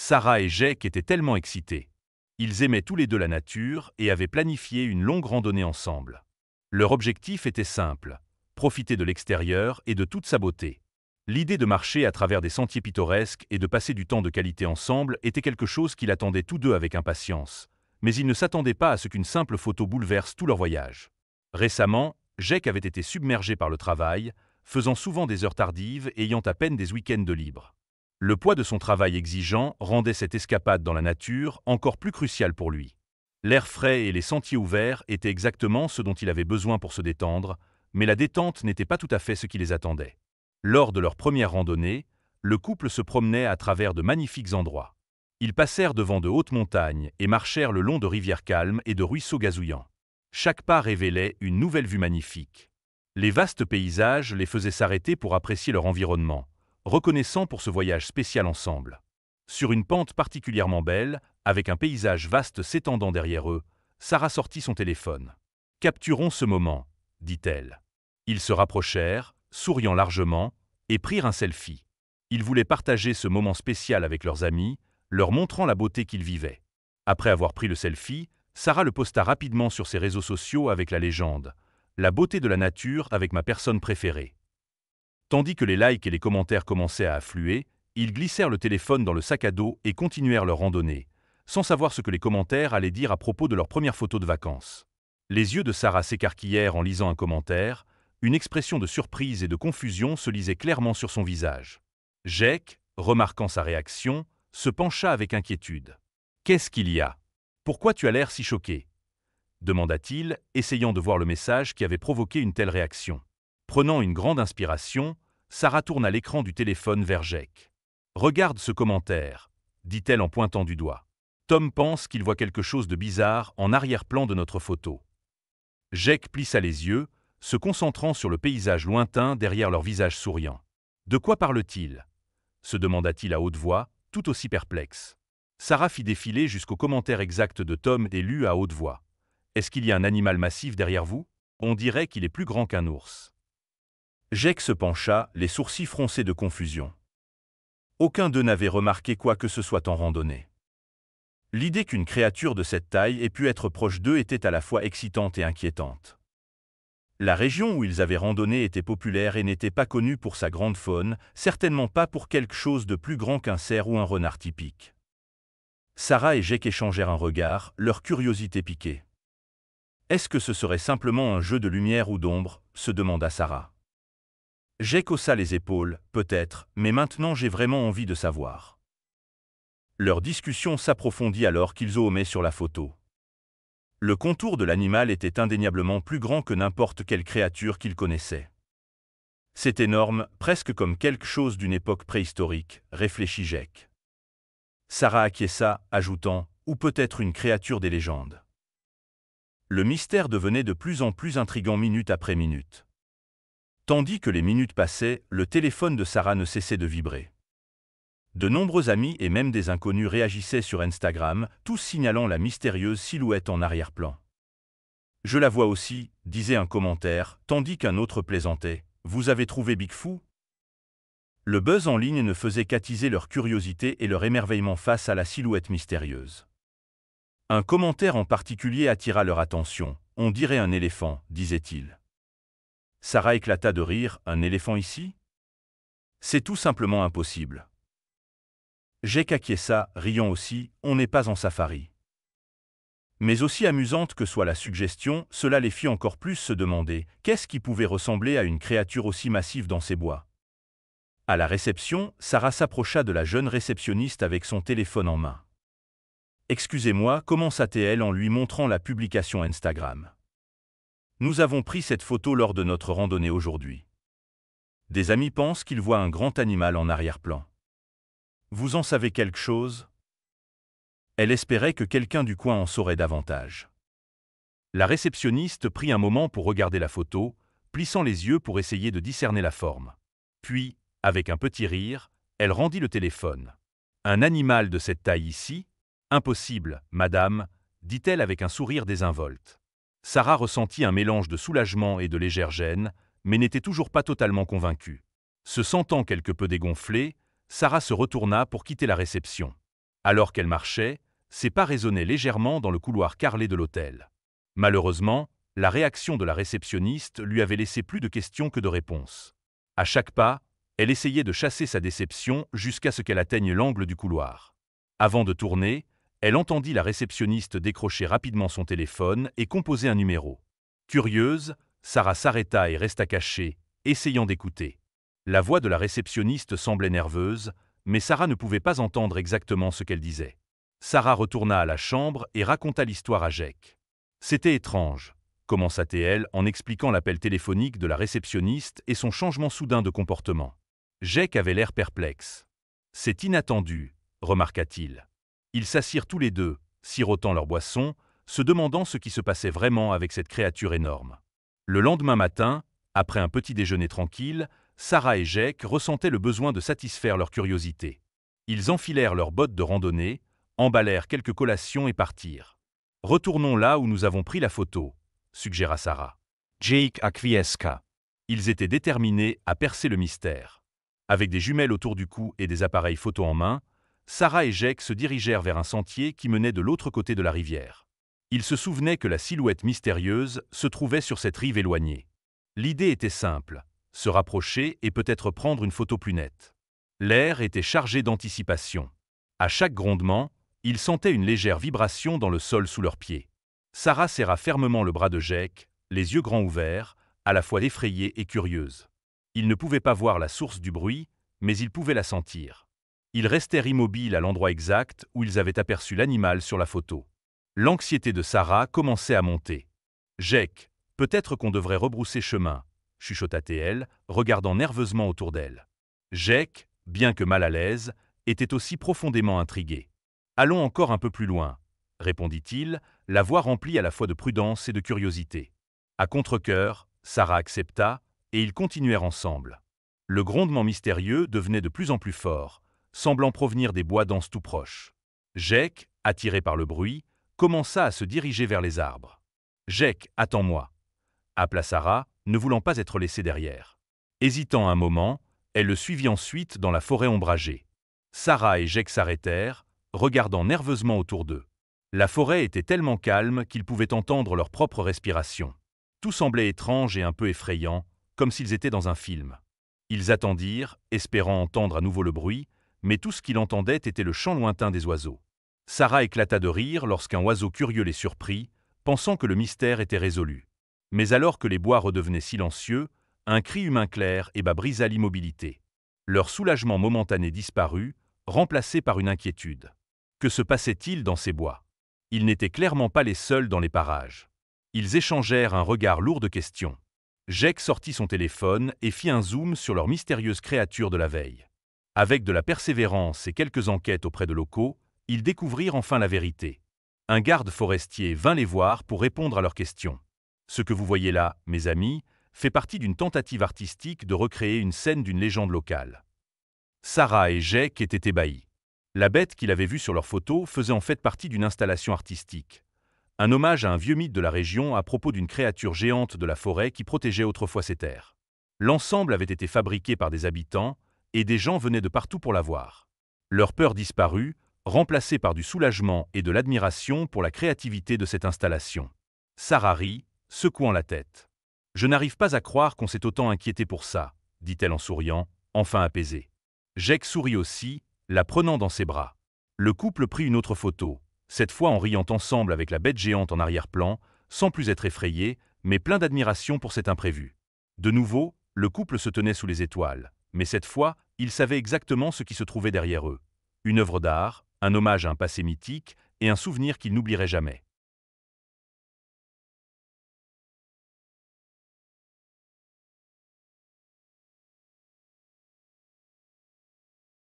Sarah et Jake étaient tellement excités. Ils aimaient tous les deux la nature et avaient planifié une longue randonnée ensemble. Leur objectif était simple, profiter de l'extérieur et de toute sa beauté. L'idée de marcher à travers des sentiers pittoresques et de passer du temps de qualité ensemble était quelque chose qu'ils attendaient tous deux avec impatience, mais ils ne s'attendaient pas à ce qu'une simple photo bouleverse tout leur voyage. Récemment, Jake avait été submergé par le travail, faisant souvent des heures tardives et ayant à peine des week-ends de libre. Le poids de son travail exigeant rendait cette escapade dans la nature encore plus cruciale pour lui. L'air frais et les sentiers ouverts étaient exactement ce dont il avait besoin pour se détendre, mais la détente n'était pas tout à fait ce qui les attendait. Lors de leur première randonnée, le couple se promenait à travers de magnifiques endroits. Ils passèrent devant de hautes montagnes et marchèrent le long de rivières calmes et de ruisseaux gazouillants. Chaque pas révélait une nouvelle vue magnifique. Les vastes paysages les faisaient s'arrêter pour apprécier leur environnement, reconnaissant pour ce voyage spécial ensemble. Sur une pente particulièrement belle, avec un paysage vaste s'étendant derrière eux, Sarah sortit son téléphone. « Capturons ce moment », dit-elle. Ils se rapprochèrent, souriant largement, et prirent un selfie. Ils voulaient partager ce moment spécial avec leurs amis, leur montrant la beauté qu'ils vivaient. Après avoir pris le selfie, Sarah le posta rapidement sur ses réseaux sociaux avec la légende « La beauté de la nature avec ma personne préférée ». Tandis que les likes et les commentaires commençaient à affluer, ils glissèrent le téléphone dans le sac à dos et continuèrent leur randonnée, sans savoir ce que les commentaires allaient dire à propos de leur première photo de vacances. Les yeux de Sarah s'écarquillèrent en lisant un commentaire, une expression de surprise et de confusion se lisait clairement sur son visage. Jake, remarquant sa réaction, se pencha avec inquiétude. « Qu'est-ce qu'il y a ? Pourquoi tu as l'air si choqué ?» demanda-t-il, essayant de voir le message qui avait provoqué une telle réaction. Prenant une grande inspiration, Sarah tourna l'écran du téléphone vers Jake. « Regarde ce commentaire », dit-elle en pointant du doigt. « Tom pense qu'il voit quelque chose de bizarre en arrière-plan de notre photo. » Jake plissa les yeux, se concentrant sur le paysage lointain derrière leur visage souriant. « De quoi parle-t-il » se demanda-t-il à haute voix, tout aussi perplexe. Sarah fit défiler jusqu'au commentaire exact de Tom et lut à haute voix. « Est-ce qu'il y a un animal massif derrière vous ? On dirait qu'il est plus grand qu'un ours. » Jake se pencha, les sourcils froncés de confusion. Aucun d'eux n'avait remarqué quoi que ce soit en randonnée. L'idée qu'une créature de cette taille ait pu être proche d'eux était à la fois excitante et inquiétante. La région où ils avaient randonné était populaire et n'était pas connue pour sa grande faune, certainement pas pour quelque chose de plus grand qu'un cerf ou un renard typique. Sarah et Jake échangèrent un regard, leur curiosité piquée. « Est-ce que ce serait simplement un jeu de lumière ou d'ombre ?» se demanda Sarah. Jake haussa les épaules, peut-être, mais maintenant j'ai vraiment envie de savoir. Leur discussion s'approfondit alors qu'ils zoomaient sur la photo. Le contour de l'animal était indéniablement plus grand que n'importe quelle créature qu'ils connaissaient. C'est énorme, presque comme quelque chose d'une époque préhistorique, réfléchit Jake. Sarah acquiesça, ajoutant « ou peut-être une créature des légendes ». Le mystère devenait de plus en plus intriguant minute après minute. Tandis que les minutes passaient, le téléphone de Sarah ne cessait de vibrer. De nombreux amis et même des inconnus réagissaient sur Instagram, tous signalant la mystérieuse silhouette en arrière-plan. « Je la vois aussi », disait un commentaire, tandis qu'un autre plaisantait. « Vous avez trouvé Bigfoot ?» Le buzz en ligne ne faisait qu'attiser leur curiosité et leur émerveillement face à la silhouette mystérieuse. Un commentaire en particulier attira leur attention. « On dirait un éléphant », disait-il. Sarah éclata de rire. « Un éléphant ici ? C'est tout simplement impossible. » Jake acquiesça, riant aussi. « On n'est pas en safari. » Mais aussi amusante que soit la suggestion, cela les fit encore plus se demander qu'est-ce qui pouvait ressembler à une créature aussi massive dans ces bois. À la réception, Sarah s'approcha de la jeune réceptionniste avec son téléphone en main. « Excusez-moi », commença-t-elle en lui montrant la publication Instagram. « Nous avons pris cette photo lors de notre randonnée aujourd'hui. Des amis pensent qu'ils voient un grand animal en arrière-plan. Vous en savez quelque chose ?» Elle espérait que quelqu'un du coin en saurait davantage. La réceptionniste prit un moment pour regarder la photo, plissant les yeux pour essayer de discerner la forme. Puis, avec un petit rire, elle rendit le téléphone. « Un animal de cette taille ici ? Impossible, madame, » dit-elle avec un sourire désinvolte. Sarah ressentit un mélange de soulagement et de légère gêne, mais n'était toujours pas totalement convaincue. Se sentant quelque peu dégonflée, Sarah se retourna pour quitter la réception. Alors qu'elle marchait, ses pas résonnaient légèrement dans le couloir carrelé de l'hôtel. Malheureusement, la réaction de la réceptionniste lui avait laissé plus de questions que de réponses. À chaque pas, elle essayait de chasser sa déception jusqu'à ce qu'elle atteigne l'angle du couloir. Avant de tourner, elle entendit la réceptionniste décrocher rapidement son téléphone et composer un numéro. Curieuse, Sarah s'arrêta et resta cachée, essayant d'écouter. La voix de la réceptionniste semblait nerveuse, mais Sarah ne pouvait pas entendre exactement ce qu'elle disait. Sarah retourna à la chambre et raconta l'histoire à Jake. « C'était étrange », commença-t-elle en expliquant l'appel téléphonique de la réceptionniste et son changement soudain de comportement. Jake avait l'air perplexe. « C'est inattendu », remarqua-t-il. Ils s'assirent tous les deux, sirotant leur boisson, se demandant ce qui se passait vraiment avec cette créature énorme. Le lendemain matin, après un petit déjeuner tranquille, Sarah et Jake ressentaient le besoin de satisfaire leur curiosité. Ils enfilèrent leurs bottes de randonnée, emballèrent quelques collations et partirent. « Retournons là où nous avons pris la photo », suggéra Sarah. Jake acquiesça. Ils étaient déterminés à percer le mystère. Avec des jumelles autour du cou et des appareils photo en main, Sarah et Jake se dirigèrent vers un sentier qui menait de l'autre côté de la rivière. Ils se souvenaient que la silhouette mystérieuse se trouvait sur cette rive éloignée. L'idée était simple, se rapprocher et peut-être prendre une photo plus nette. L'air était chargé d'anticipation. À chaque grondement, ils sentaient une légère vibration dans le sol sous leurs pieds. Sarah serra fermement le bras de Jake, les yeux grands ouverts, à la fois effrayée et curieuse. Ils ne pouvaient pas voir la source du bruit, mais ils pouvaient la sentir. Ils restèrent immobiles à l'endroit exact où ils avaient aperçu l'animal sur la photo. L'anxiété de Sarah commençait à monter. « Jake, peut-être qu'on devrait rebrousser chemin », chuchota-t-elle, regardant nerveusement autour d'elle. Jake, bien que mal à l'aise, était aussi profondément intrigué. « Allons encore un peu plus loin », répondit-il, la voix remplie à la fois de prudence et de curiosité. À contre-cœur, Sarah accepta, et ils continuèrent ensemble. Le grondement mystérieux devenait de plus en plus fort, semblant provenir des bois denses tout proches. Jake, attiré par le bruit, commença à se diriger vers les arbres. « Jake, attends-moi » appela Sarah, ne voulant pas être laissée derrière. Hésitant un moment, elle le suivit ensuite dans la forêt ombragée. Sarah et Jake s'arrêtèrent, regardant nerveusement autour d'eux. La forêt était tellement calme qu'ils pouvaient entendre leur propre respiration. Tout semblait étrange et un peu effrayant, comme s'ils étaient dans un film. Ils attendirent, espérant entendre à nouveau le bruit, mais tout ce qu'ils entendaient était le chant lointain des oiseaux. Sarah éclata de rire lorsqu'un oiseau curieux les surprit, pensant que le mystère était résolu. Mais alors que les bois redevenaient silencieux, un cri humain clair et bas brisa l'immobilité. Leur soulagement momentané disparut, remplacé par une inquiétude. Que se passait-il dans ces bois? Ils n'étaient clairement pas les seuls dans les parages. Ils échangèrent un regard lourd de questions. Jake sortit son téléphone et fit un zoom sur leur mystérieuse créature de la veille. Avec de la persévérance et quelques enquêtes auprès de locaux, ils découvrirent enfin la vérité. Un garde forestier vint les voir pour répondre à leurs questions. Ce que vous voyez là, mes amis, fait partie d'une tentative artistique de recréer une scène d'une légende locale. Sarah et Jake étaient ébahis. La bête qu'il avait vue sur leurs photos faisait en fait partie d'une installation artistique. Un hommage à un vieux mythe de la région à propos d'une créature géante de la forêt qui protégeait autrefois ces terres. L'ensemble avait été fabriqué par des habitants, et des gens venaient de partout pour la voir. Leur peur disparut, remplacée par du soulagement et de l'admiration pour la créativité de cette installation. Sarah rit, secouant la tête. « Je n'arrive pas à croire qu'on s'est autant inquiété pour ça, » dit-elle en souriant, enfin apaisée. Jake sourit aussi, la prenant dans ses bras. Le couple prit une autre photo, cette fois en riant ensemble avec la bête géante en arrière-plan, sans plus être effrayé, mais plein d'admiration pour cet imprévu. De nouveau, le couple se tenait sous les étoiles, mais cette fois, ils savaient exactement ce qui se trouvait derrière eux. Une œuvre d'art, un hommage à un passé mythique et un souvenir qu'ils n'oublieraient jamais.